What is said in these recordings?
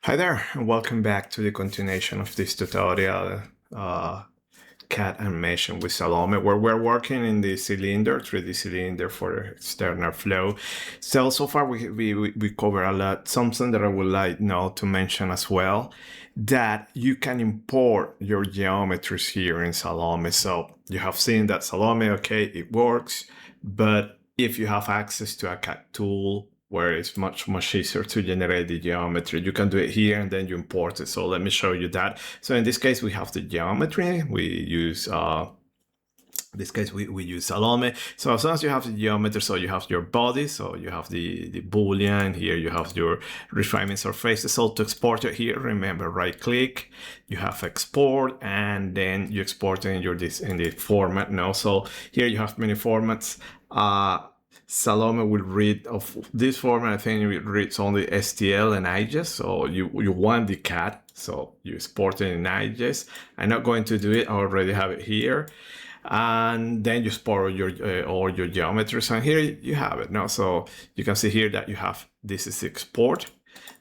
Hi there, and welcome back to the continuation of this tutorial, CAD animation with Salome, where we're working in the cylinder, 3D cylinder for external flow. So far we cover a lot. Something that I would like now to mention as well, that you can import your geometries here in Salome. So you have seen that Salome, okay, it works, but if you have access to a CAD tool, where it's much easier to generate the geometry, you can do it here and then you import it. So let me show you that. So in this case, we have the geometry. We use in this case we use Salome. So as soon as you have the geometry, so you have your body, so you have the boolean here, you have your refinement surfaces. So to export it here, remember, right click, you have export, and then you export it in the format. No, so here you have many formats. Salome will read of this format. I think it reads only STL and IGES. So you want the CAD, so you export it in IGES. I'm not going to do it. I already have it here. And then you export your all your geometries, and here you have it now. So you can see here that you have this is export.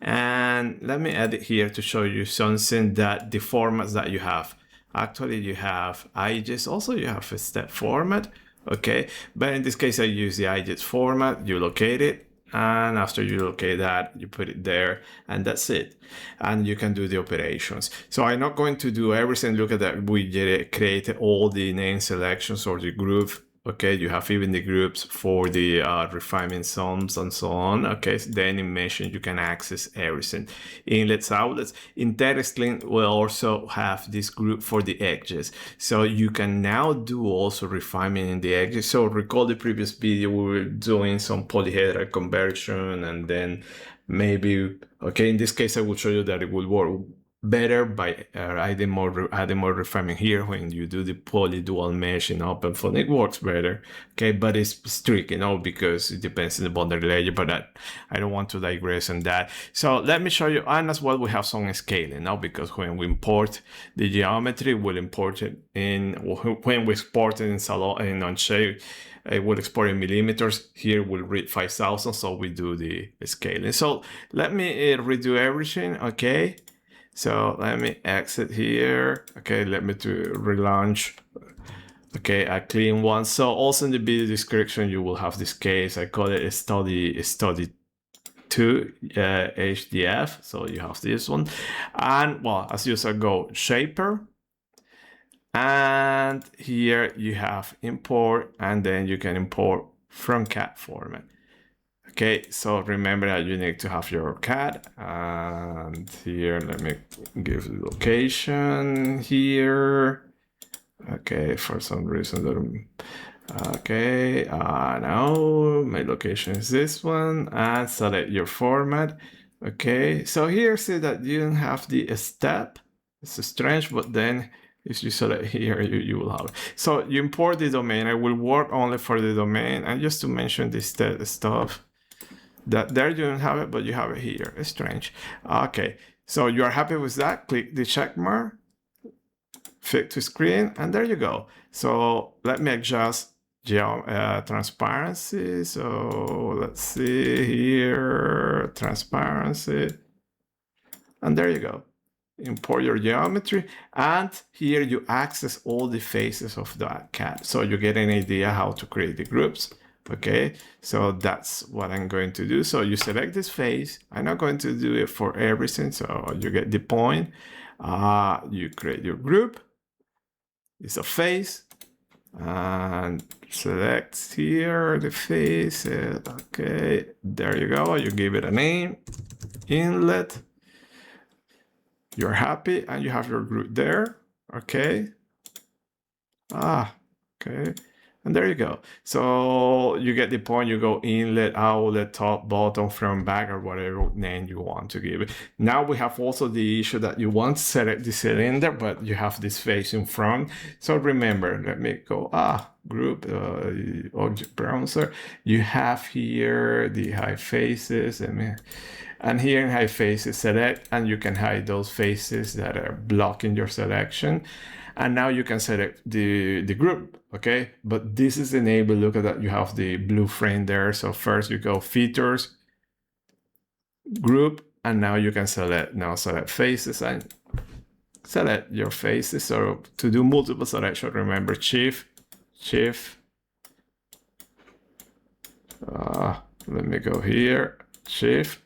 And let me add it here to show you something, that the formats that you have. Actually, you have IGES. Also, you have a step format. Okay, but in this case I use the IGES format. You locate it, and after you locate that, you put it there, and that's it. And you can do the operations. So I'm not going to do everything. Look at that, we created all the name selections or the group. Okay, you have even the groups for the refinement sums and so on. Okay, so the animation, you can access everything. Inlets, outlets. Interestingly, we'll also have this group for the edges. So you can now do also refinement in the edges. So recall the previous video, we were doing some polyhedral conversion, and then maybe, okay, in this case, I will show you that it will work better by adding more refinement here. When you do the poly dual mesh in openfoam, it works better. Okay, but it's tricky, because it depends on the boundary layer. But I don't want to digress on that. So let me show you, and as well we have some scaling now, because when we import the geometry, we'll import it in, when we export it in Onshape, it will export in millimeters. Here we'll read 5,000, so we do the scaling. So let me redo everything. Okay, so let me exit here. Okay, let me to relaunch. Okay, a clean one. So also in the video description, you will have this case. I call it a study 2 HDF. So you have this one. And well, as you said, go Shaper. And here you have import, and then you can import from CAD format. Okay, so remember that you need to have your CAD, and here let me give the location here. Okay, for some reason, okay, now my location is this one, and select your format. Okay, so here see that you don't have the step. It's strange, but then if you select here, you will have it. So you import the domain. I will work only for the domain, and just to mention this stuff, that there you don't have it, but you have it here. It's strange. Okay, so you are happy with that? Click the check mark, fit to screen, and there you go. So let me adjust transparency. So let's see here, transparency, and there you go. Import your geometry, and here you access all the faces of that CAD, so you get an idea how to create the groups. Okay, so that's what I'm going to do. So you select this face. I'm not going to do it for everything, so you get the point. You create your group. It's a face, and select here the face. Okay, there you go. You give it a name, inlet. You're happy, and you have your group there. Okay. Okay. And there you go. So you get the point. You go inlet, outlet, top, bottom, front, back, or whatever name you want to give it. Now we have also the issue that you want to select the cylinder, but you have this face in front. So remember, let me go, group, object browser. You have here the hide faces, and here in hide faces, select, and you can hide those faces that are blocking your selection. And now you can select the group, okay? But this is enabled. Look at that, you have the blue frame there. So first you go features, group, And now you can select faces and select your faces. So to do multiple selection, remember Shift. Let me go here, Shift,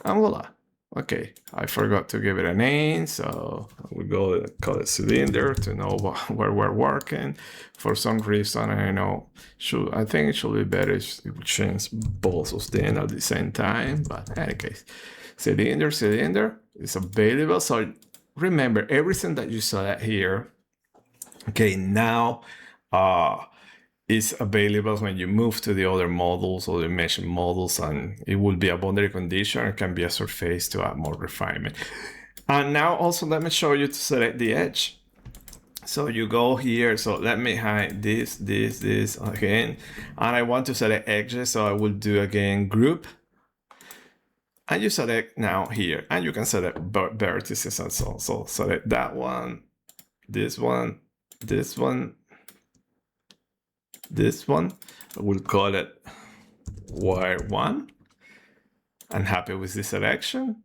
and voila. Okay, I forgot to give it a name, so we go call it cylinder to know where we're working. For some reason, I know I think it should be better if we change both of them at the same time. But in any case, cylinder is available. So remember everything that you select here. Okay, now is available when you move to the other models or the mesh models, and it will be a boundary condition. It can be a surface to add more refinement. And now also let me show you to select the edge. So you go here, so let me hide this again, and I want to select edges, so I will do again group, and you select now here, and you can select vertices and so on. So select that one, this one, this one, this one. We'll call it wire 1. I'm happy with this selection.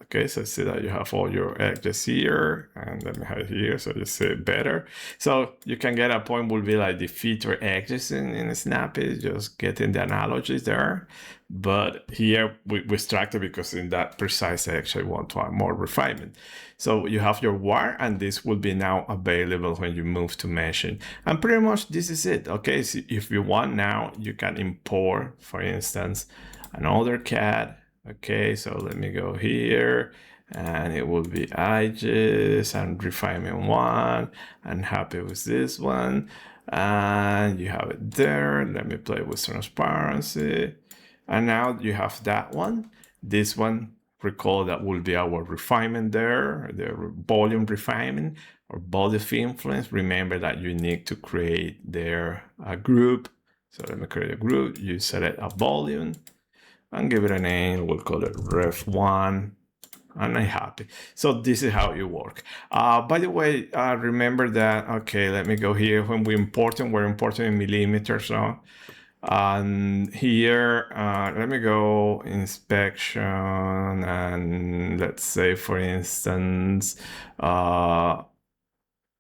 Okay, so see that you have all your edges here, and let me hide here so you see it better. So you can get a point will be like the feature edges in Snappy, just getting the analogies there. But here we extract it because in that precise edge I want to add more refinement. So you have your wire, and this will be now available when you move to meshing. And pretty much this is it. Okay, so if you want now, you can import, for instance, another CAD. Okay, so let me go here, and it will be edges and refinement 1. I'm happy with this one, and you have it there. Let me play with transparency, and now you have that one. This one, recall that will be our refinement there, the volume refinement or body of influence. Remember that you need to create there a group. So let me create a group. You select a volume and give it a name. We'll call it ref1, and I'm happy. So this is how you work. By the way, remember that, okay, let me go here. When we're importing in millimeters now. And here, let me go inspection, and let's say, for instance,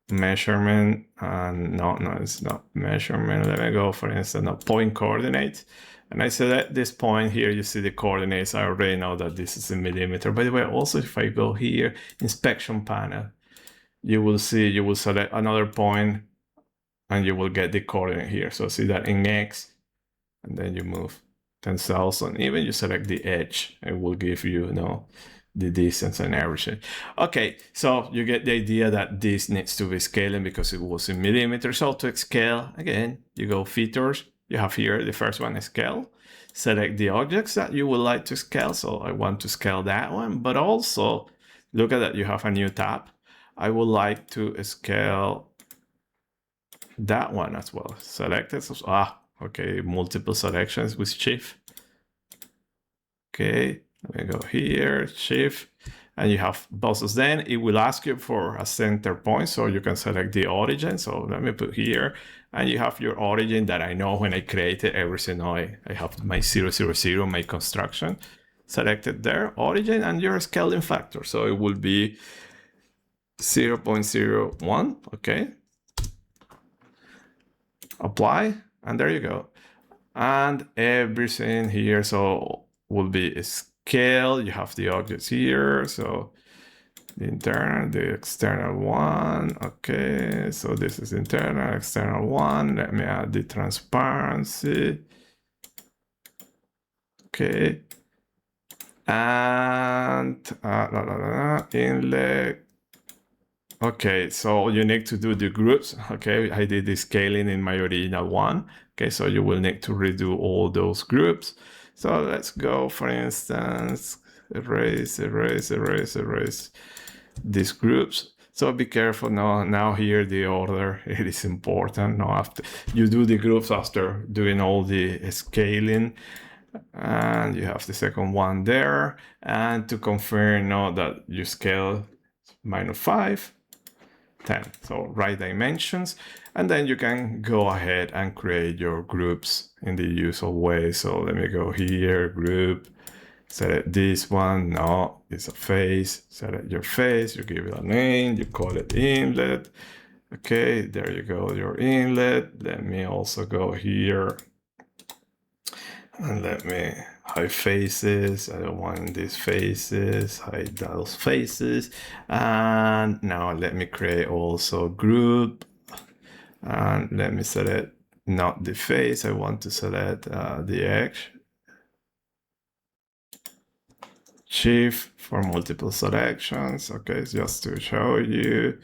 measurement, no, it's not measurement. Let me go, for instance, a point coordinate. And I select this point here, you see the coordinates. I already know that this is in millimeter. By the way, also if I go here, inspection panel, you will see, you will select another point and you will get the coordinate here. So see that in X, and then you move 10,000. Even you select the edge, it will give you, the distance and everything. Okay, so you get the idea that this needs to be scaling because it was in millimeters. So to scale, again, you go features. You have here the first one is scale. Select the objects that you would like to scale. So I want to scale that one, but also look at that, you have a new tab. I would like to scale that one as well. Select it. Okay, multiple selections with Shift. Okay, let me go here, Shift, and you have buzzes. Then it will ask you for a center point, so you can select the origin. So let me put here, and you have your origin that I know when I created everything. I have my 000, my construction selected there, origin, and your scaling factor. So it will be 0.01. Okay, apply, and there you go. And everything here, so will be scale. You have the objects here, so the internal, the external one. Okay, so this is internal, external one. Let me add the transparency. Okay, and inlet. Okay, so you need to do the groups. Okay, I did the scaling in my original one. Okay, so you will need to redo all those groups. So let's go, for instance, erase these groups. So be careful now here, the order, it is important. Now after you do the groups after doing all the scaling, and you have the second one there. And to confirm that you scale -5, 10. So right dimensions, and then you can go ahead and create your groups in the usual way. So let me go here, group, Select this one, no, it's a face. Select your face, you give it a name, you call it inlet. Okay, there you go, your inlet. Let me also go here and let me hide faces. I don't want these faces, hide those faces. And now let me create also group. And let me select not the face, I want to select the edge. Shift for multiple selections. Okay, just to show you.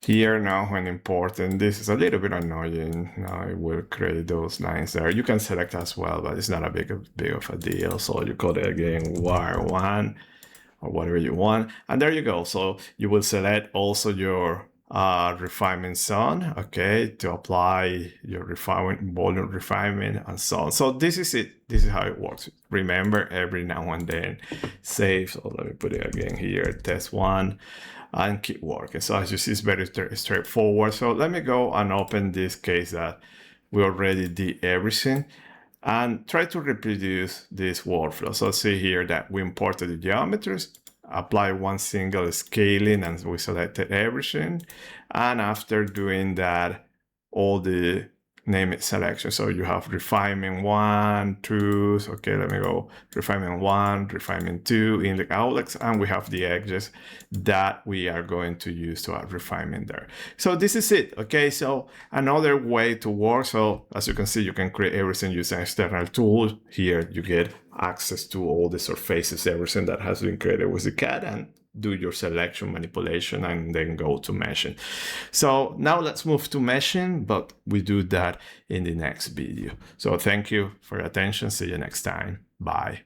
Here now, when important, this is a little bit annoying. Now it will create those lines there. You can select as well, but it's not a big of a deal. So you call it again wire1 or whatever you want. And there you go. So you will select also your refinement zone, okay, to apply your refinement, volume refinement, and so on. So this is it. This is how it works. Remember, every now and then save. So let me put it again here, test one, and keep working. So as you see, it's very straightforward. So let me go and open this case that we already did everything and try to reproduce this workflow. So see here that we imported the geometries, apply one single scaling, and we selected everything. And after doing that, all the name it selection. So you have refinement 1, 2. So, okay, let me go refinement 1, refinement 2 in the outlets, and we have the edges that we are going to use to add refinement there. So this is it. Okay, so another way to work. So as you can see, you can create everything using external tools. Here you get access to all the surfaces, everything that has been created with the CAD, and do your selection manipulation and then go to meshing. So now let's move to meshing, but we do that in the next video. So thank you for your attention. See you next time. Bye.